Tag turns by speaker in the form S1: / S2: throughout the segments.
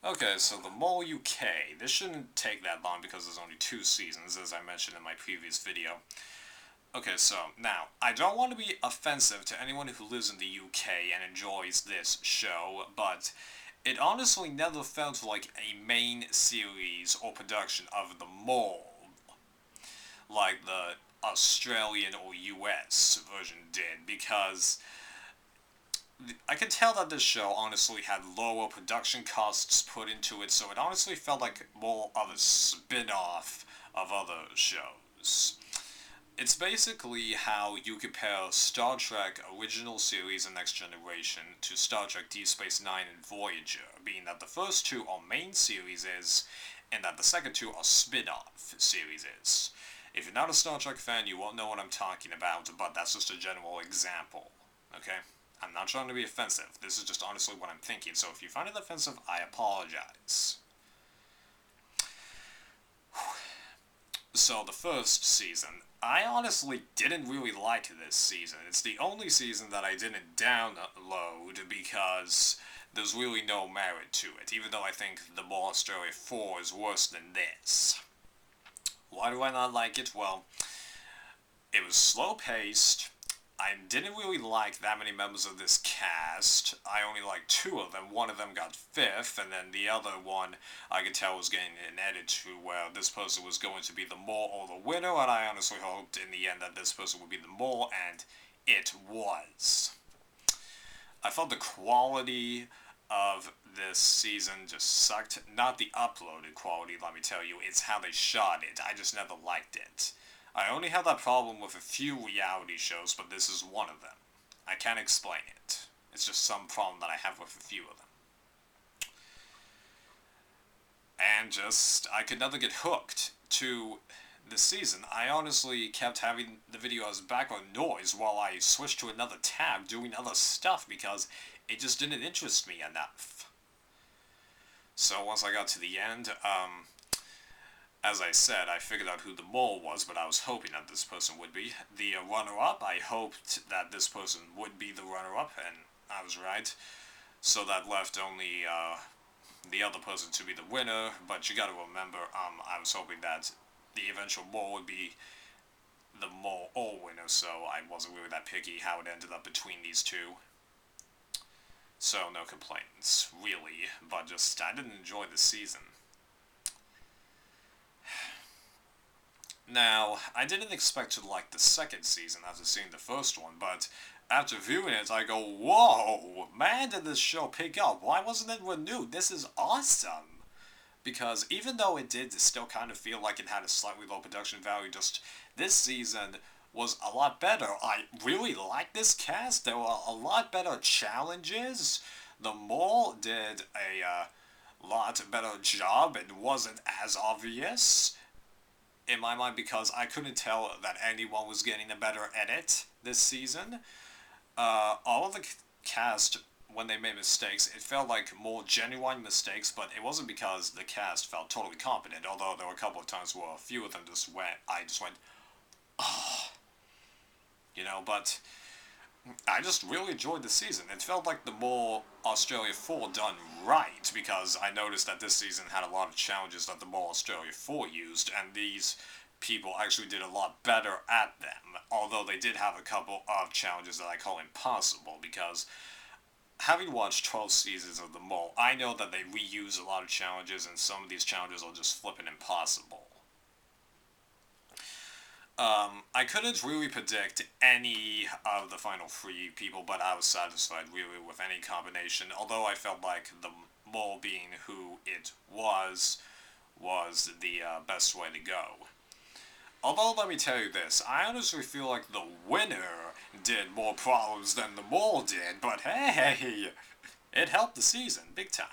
S1: Okay, so the Mole UK. This shouldn't take that long because there's only 2 seasons, as I mentioned in my previous video. Okay, so now, I don't want to be offensive to anyone who lives in the UK and enjoys this show, but it honestly never felt like a main series or production of the Mole, like the Australian or US version did, because I could tell that this show honestly had lower production costs put into it, so it honestly felt like more of a spin-off of other shows. It's basically how you compare Star Trek original series and Next Generation to Star Trek Deep Space Nine and Voyager, being that the first two are main series and that the second two are spin-off series. If you're not a Star Trek fan, you won't know what I'm talking about, but that's just a general example, okay? I'm not trying to be offensive. This is just honestly what I'm thinking, so if you find it offensive, I apologize. So, the first season, I honestly didn't really like this season. It's the only season that I didn't download because there's really no merit to it, even though I think the Ball Australia 4 is worse than this. Why do I not like it? Well, it was slow paced. I didn't really like that many members of this cast. I only liked two of them. One of them got fifth, and then the other one I could tell was getting an edit to where this person was going to be the mole or the winner, and I honestly hoped in the end that this person would be the mole, and it was. I thought the quality of this season just sucked. Not the uploaded quality, let me tell you, it's how they shot it. I just never liked it. I only have that problem with a few reality shows, but this is one of them. I can't explain it. It's just some problem that I have with a few of them. And just, I could never get hooked to the season. I honestly kept having the video as background noise while I switched to another tab doing other stuff because it just didn't interest me enough. So once I got to the end, as I said, I figured out who the mole was, but I was hoping that this person would be. The runner-up, I hoped that this person would be the runner-up, and I was right. So that left only the other person to be the winner, but you gotta remember, I was hoping that the eventual mole would be the mole or winner, so I wasn't really that picky how it ended up between these two. So no complaints, really, but just, I didn't enjoy the season. Now, I didn't expect to like the second season after seeing the first one, but after viewing it, I go, whoa, man, did this show pick up? Why wasn't it renewed? This is awesome! Because even though it did still kind of feel like it had a slightly low production value, just this season was a lot better. I really like this cast. There were a lot better challenges. The mole did a lot better job and wasn't as obvious in my mind because I couldn't tell that anyone was getting a better edit this season. All of the cast, when they made mistakes, it felt like more genuine mistakes, but it wasn't because the cast felt totally competent, although there were a couple of times where a few of them I just went, oh, but I just really enjoyed the season. It felt like the more Australia 4 done right, because I noticed that this season had a lot of challenges that the more Australia 4 used, and these people actually did a lot better at them, although they did have a couple of challenges that I call impossible, because having watched 12 seasons of The Mole, I know that they reuse a lot of challenges, and some of these challenges are just flippin' impossible. I couldn't really predict any of the final three people, but I was satisfied really with any combination, although I felt like the mole being who it was the best way to go. Although, let me tell you this, I honestly feel like the winner did more problems than the mole did, but hey, it helped the season, big time.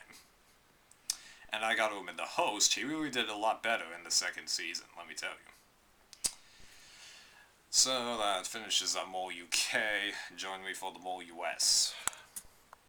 S1: And I gotta admit, the host, he really did a lot better in the second season, let me tell you. So that finishes up Mole UK. Join me for the Mole US.